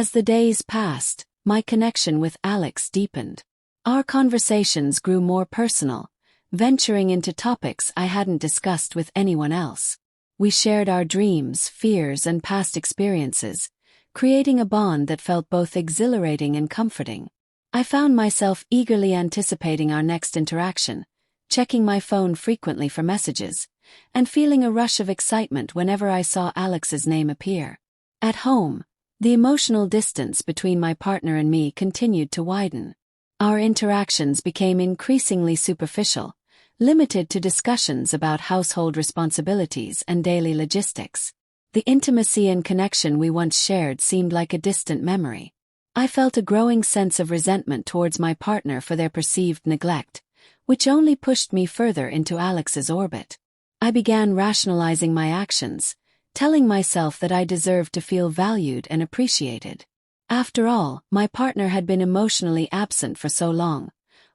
As the days passed, my connection with Alex deepened. Our conversations grew more personal, venturing into topics I hadn't discussed with anyone else. We shared our dreams, fears, and past experiences, creating a bond that felt both exhilarating and comforting. I found myself eagerly anticipating our next interaction, checking my phone frequently for messages, and feeling a rush of excitement whenever I saw Alex's name appear. At home, the emotional distance between my partner and me continued to widen. Our interactions became increasingly superficial, limited to discussions about household responsibilities and daily logistics. The intimacy and connection we once shared seemed like a distant memory. I felt a growing sense of resentment towards my partner for their perceived neglect, which only pushed me further into Alex's orbit. I began rationalizing my actions, telling myself that I deserved to feel valued and appreciated. After all, my partner had been emotionally absent for so long.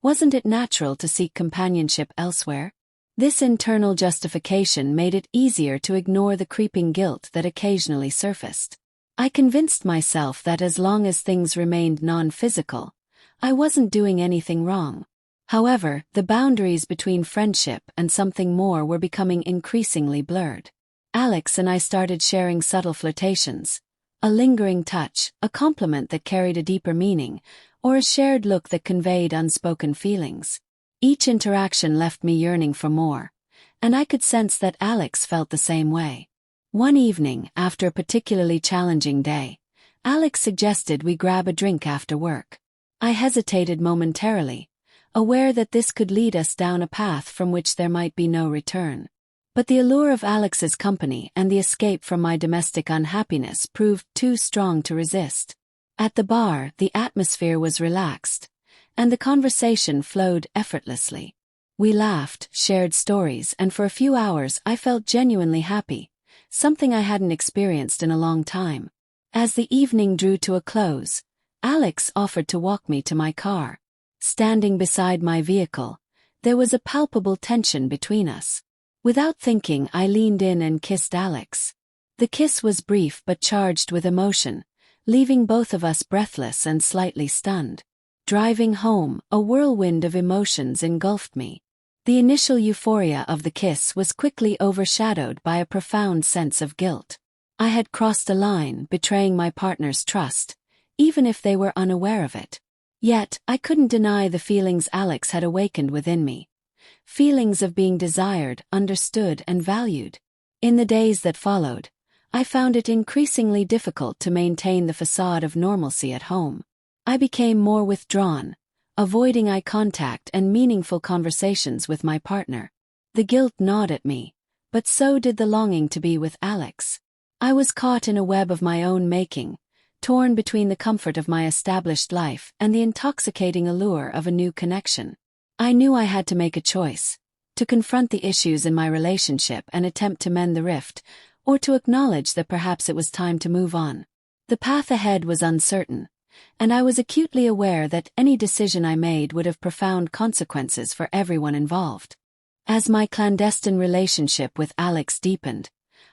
Wasn't it natural to seek companionship elsewhere? This internal justification made it easier to ignore the creeping guilt that occasionally surfaced. I convinced myself that as long as things remained non-physical, I wasn't doing anything wrong. However, the boundaries between friendship and something more were becoming increasingly blurred. Alex and I started sharing subtle flirtations, a lingering touch, a compliment that carried a deeper meaning, or a shared look that conveyed unspoken feelings. Each interaction left me yearning for more, and I could sense that Alex felt the same way. One evening, after a particularly challenging day, Alex suggested we grab a drink after work. I hesitated momentarily, aware that this could lead us down a path from which there might be no return. But the allure of Alex's company and the escape from my domestic unhappiness proved too strong to resist. At the bar, the atmosphere was relaxed, and the conversation flowed effortlessly. We laughed, shared stories, and for a few hours I felt genuinely happy, something I hadn't experienced in a long time. As the evening drew to a close, Alex offered to walk me to my car. Standing beside my vehicle, there was a palpable tension between us. Without thinking, I leaned in and kissed Alex. The kiss was brief but charged with emotion, leaving both of us breathless and slightly stunned. Driving home, a whirlwind of emotions engulfed me. The initial euphoria of the kiss was quickly overshadowed by a profound sense of guilt. I had crossed a line, betraying my partner's trust, even if they were unaware of it. Yet, I couldn't deny the feelings Alex had awakened within me. Feelings of being desired, understood, and valued. In the days that followed, I found it increasingly difficult to maintain the facade of normalcy at home. I became more withdrawn, avoiding eye contact and meaningful conversations with my partner. The guilt gnawed at me, but so did the longing to be with Alex. I was caught in a web of my own making, torn between the comfort of my established life and the intoxicating allure of a new connection. I knew I had to make a choice, to confront the issues in my relationship and attempt to mend the rift, or to acknowledge that perhaps it was time to move on. The path ahead was uncertain, and I was acutely aware that any decision I made would have profound consequences for everyone involved. As my clandestine relationship with Alex deepened,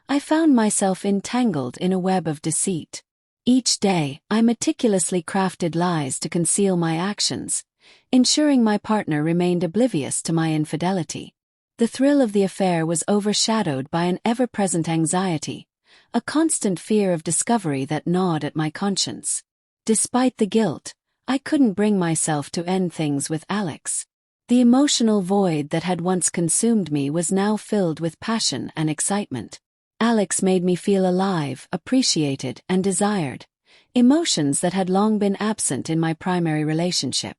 I found myself entangled in a web of deceit. Each day, I meticulously crafted lies to conceal my actions, ensuring my partner remained oblivious to my infidelity. The thrill of the affair was overshadowed by an ever-present anxiety, a constant fear of discovery that gnawed at my conscience. Despite the guilt, I couldn't bring myself to end things with Alex. The emotional void that had once consumed me was now filled with passion and excitement. Alex made me feel alive, appreciated, and desired, emotions that had long been absent in my primary relationship.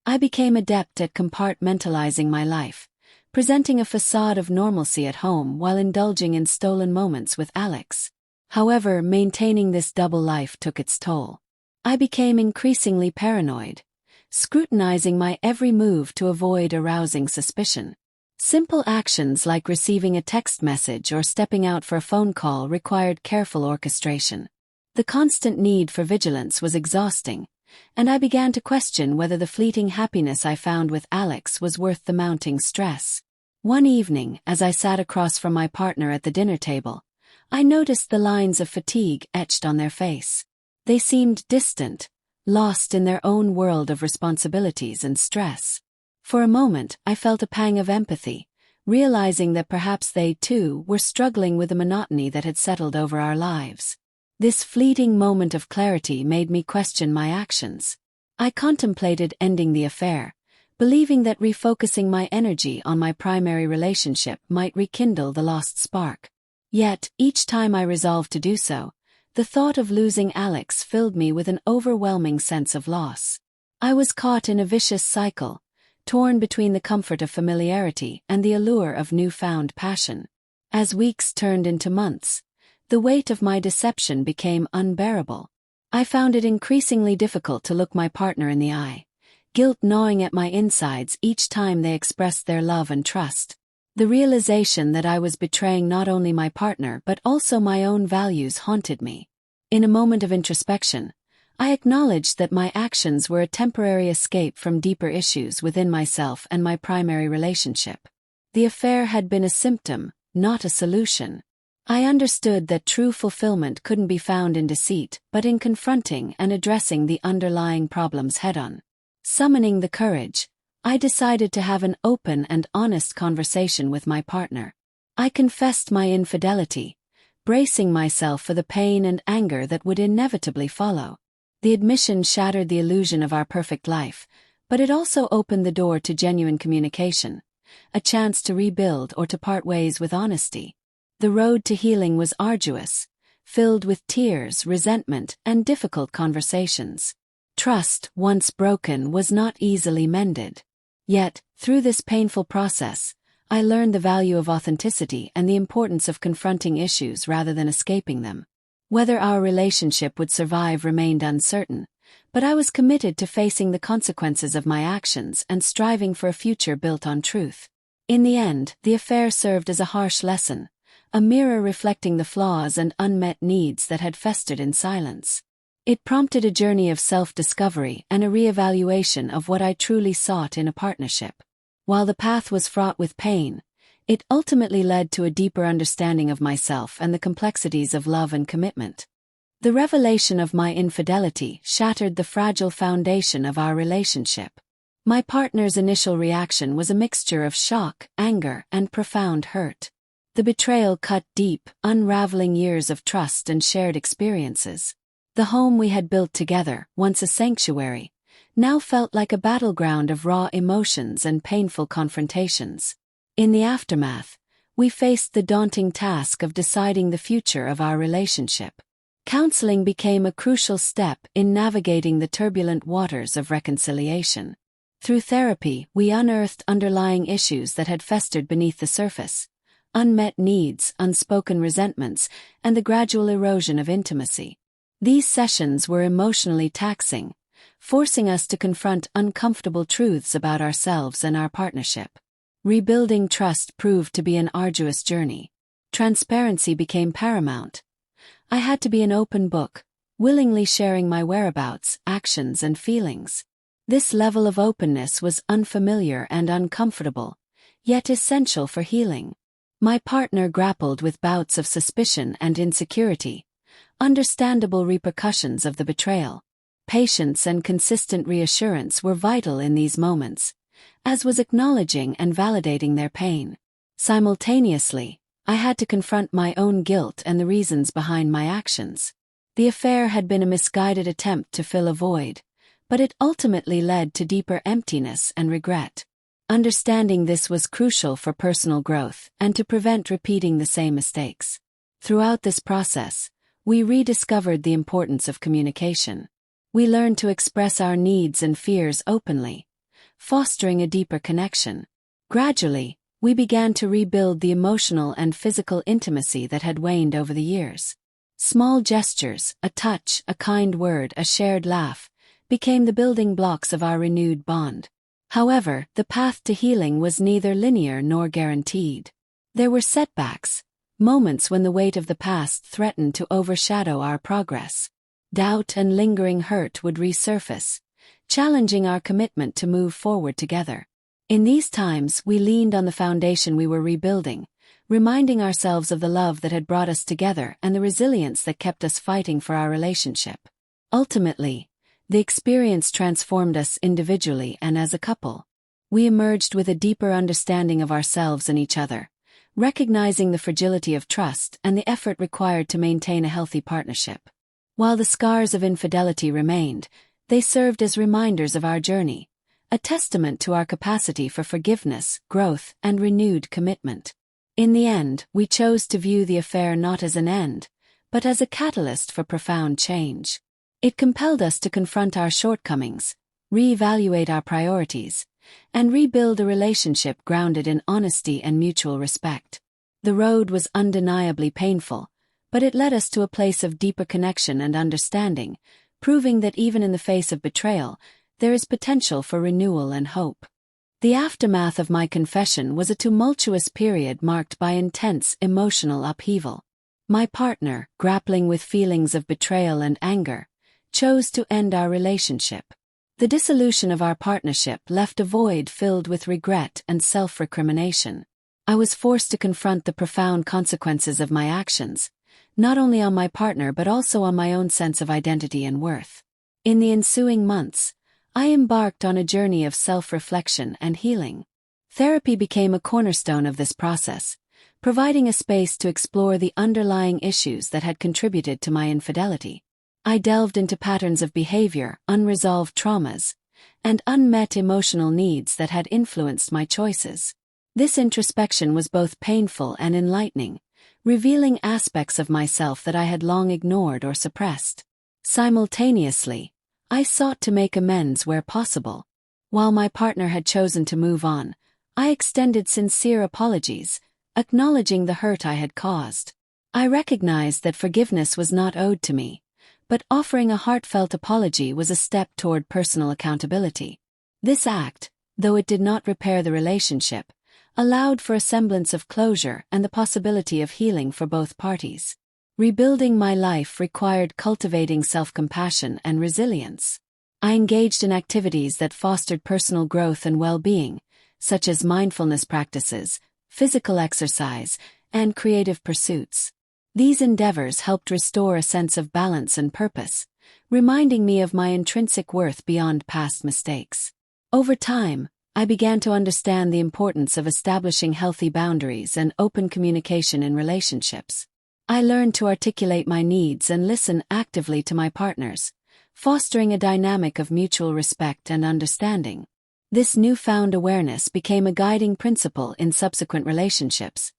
I became adept at compartmentalizing my life, presenting a facade of normalcy at home while indulging in stolen moments with Alex. However, maintaining this double life took its toll. I became increasingly paranoid, scrutinizing my every move to avoid arousing suspicion. Simple actions like receiving a text message or stepping out for a phone call required careful orchestration. The constant need for vigilance was exhausting, and I began to question whether the fleeting happiness I found with Alex was worth the mounting stress. One evening, as I sat across from my partner at the dinner table, I noticed the lines of fatigue etched on their face. They seemed distant, lost in their own world of responsibilities and stress. For a moment, I felt a pang of empathy, realizing that perhaps they, too, were struggling with the monotony that had settled over our lives. This fleeting moment of clarity made me question my actions. I contemplated ending the affair, believing that refocusing my energy on my primary relationship might rekindle the lost spark. Yet, each time I resolved to do so, the thought of losing Alex filled me with an overwhelming sense of loss. I was caught in a vicious cycle, torn between the comfort of familiarity and the allure of newfound passion. As weeks turned into months, the weight of my deception became unbearable. I found it increasingly difficult to look my partner in the eye, guilt gnawing at my insides each time they expressed their love and trust. The realization that I was betraying not only my partner but also my own values haunted me. In a moment of introspection, I acknowledged that my actions were a temporary escape from deeper issues within myself and my primary relationship. The affair had been a symptom, not a solution. I understood that true fulfillment couldn't be found in deceit, but in confronting and addressing the underlying problems head-on. Summoning the courage, I decided to have an open and honest conversation with my partner. I confessed my infidelity, bracing myself for the pain and anger that would inevitably follow. The admission shattered the illusion of our perfect life, but it also opened the door to genuine communication, a chance to rebuild or to part ways with honesty. The road to healing was arduous, filled with tears, resentment, and difficult conversations. Trust, once broken, was not easily mended. Yet, through this painful process, I learned the value of authenticity and the importance of confronting issues rather than escaping them. Whether our relationship would survive remained uncertain, but I was committed to facing the consequences of my actions and striving for a future built on truth. In the end, the affair served as a harsh lesson, a mirror reflecting the flaws and unmet needs that had festered in silence. It prompted a journey of self-discovery and a re-evaluation of what I truly sought in a partnership. While the path was fraught with pain, it ultimately led to a deeper understanding of myself and the complexities of love and commitment. The revelation of my infidelity shattered the fragile foundation of our relationship. My partner's initial reaction was a mixture of shock, anger, and profound hurt. The betrayal cut deep, unraveling years of trust and shared experiences. The home we had built together, once a sanctuary, now felt like a battleground of raw emotions and painful confrontations. In the aftermath, we faced the daunting task of deciding the future of our relationship. Counseling became a crucial step in navigating the turbulent waters of reconciliation. Through therapy, we unearthed underlying issues that had festered beneath the surface: unmet needs, unspoken resentments, and the gradual erosion of intimacy. These sessions were emotionally taxing, forcing us to confront uncomfortable truths about ourselves and our partnership. Rebuilding trust proved to be an arduous journey. Transparency became paramount. I had to be an open book, willingly sharing my whereabouts, actions, and feelings. This level of openness was unfamiliar and uncomfortable, yet essential for healing. My partner grappled with bouts of suspicion and insecurity, understandable repercussions of the betrayal. Patience and consistent reassurance were vital in these moments, as was acknowledging and validating their pain. Simultaneously, I had to confront my own guilt and the reasons behind my actions. The affair had been a misguided attempt to fill a void, but it ultimately led to deeper emptiness and regret. Understanding this was crucial for personal growth and to prevent repeating the same mistakes. Throughout this process, we rediscovered the importance of communication. We learned to express our needs and fears openly, fostering a deeper connection. Gradually, we began to rebuild the emotional and physical intimacy that had waned over the years. Small gestures, a touch, a kind word, a shared laugh, became the building blocks of our renewed bond. However, the path to healing was neither linear nor guaranteed. There were setbacks, moments when the weight of the past threatened to overshadow our progress. Doubt and lingering hurt would resurface, challenging our commitment to move forward together. In these times, we leaned on the foundation we were rebuilding, reminding ourselves of the love that had brought us together and the resilience that kept us fighting for our relationship. Ultimately, the experience transformed us individually and as a couple. We emerged with a deeper understanding of ourselves and each other, recognizing the fragility of trust and the effort required to maintain a healthy partnership. While the scars of infidelity remained, they served as reminders of our journey, a testament to our capacity for forgiveness, growth, and renewed commitment. In the end, we chose to view the affair not as an end, but as a catalyst for profound change. It compelled us to confront our shortcomings, reevaluate our priorities, and rebuild a relationship grounded in honesty and mutual respect. The road was undeniably painful, but it led us to a place of deeper connection and understanding, proving that even in the face of betrayal, there is potential for renewal and hope. The aftermath of my confession was a tumultuous period marked by intense emotional upheaval. My partner, grappling with feelings of betrayal and anger, chose to end our relationship. The dissolution of our partnership left a void filled with regret and self-recrimination. I was forced to confront the profound consequences of my actions, not only on my partner but also on my own sense of identity and worth. In the ensuing months, I embarked on a journey of self-reflection and healing. Therapy became a cornerstone of this process, providing a space to explore the underlying issues that had contributed to my infidelity. I delved into patterns of behavior, unresolved traumas, and unmet emotional needs that had influenced my choices. This introspection was both painful and enlightening, revealing aspects of myself that I had long ignored or suppressed. Simultaneously, I sought to make amends where possible. While my partner had chosen to move on, I extended sincere apologies, acknowledging the hurt I had caused. I recognized that forgiveness was not owed to me, but offering a heartfelt apology was a step toward personal accountability. This act, though it did not repair the relationship, allowed for a semblance of closure and the possibility of healing for both parties. Rebuilding my life required cultivating self-compassion and resilience. I engaged in activities that fostered personal growth and well-being, such as mindfulness practices, physical exercise, and creative pursuits. These endeavors helped restore a sense of balance and purpose, reminding me of my intrinsic worth beyond past mistakes. Over time, I began to understand the importance of establishing healthy boundaries and open communication in relationships. I learned to articulate my needs and listen actively to my partners, fostering a dynamic of mutual respect and understanding. This newfound awareness became a guiding principle in subsequent relationships,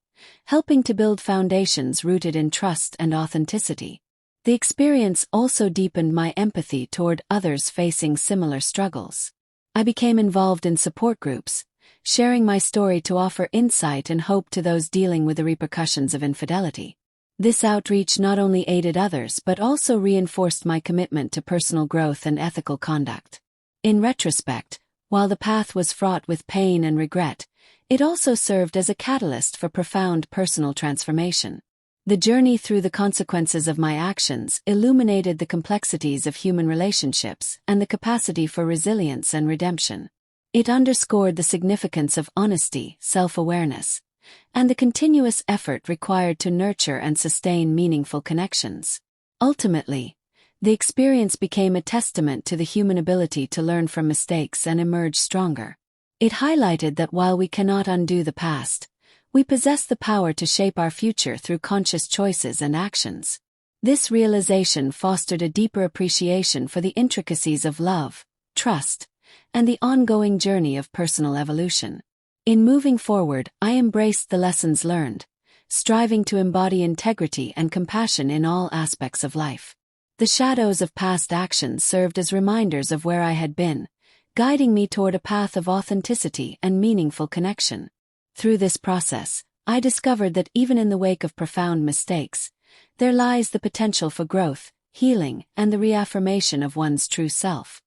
helping to build foundations rooted in trust and authenticity. The experience also deepened my empathy toward others facing similar struggles. I became involved in support groups, sharing my story to offer insight and hope to those dealing with the repercussions of infidelity. This outreach not only aided others but also reinforced my commitment to personal growth and ethical conduct. In retrospect, while the path was fraught with pain and regret, it also served as a catalyst for profound personal transformation. The journey through the consequences of my actions illuminated the complexities of human relationships and the capacity for resilience and redemption. It underscored the significance of honesty, self-awareness, and the continuous effort required to nurture and sustain meaningful connections. Ultimately, the experience became a testament to the human ability to learn from mistakes and emerge stronger. It highlighted that while we cannot undo the past, we possess the power to shape our future through conscious choices and actions. This realization fostered a deeper appreciation for the intricacies of love, trust, and the ongoing journey of personal evolution. In moving forward, I embraced the lessons learned, striving to embody integrity and compassion in all aspects of life. The shadows of past actions served as reminders of where I had been, guiding me toward a path of authenticity and meaningful connection. Through this process, I discovered that even in the wake of profound mistakes, there lies the potential for growth, healing, and the reaffirmation of one's true self.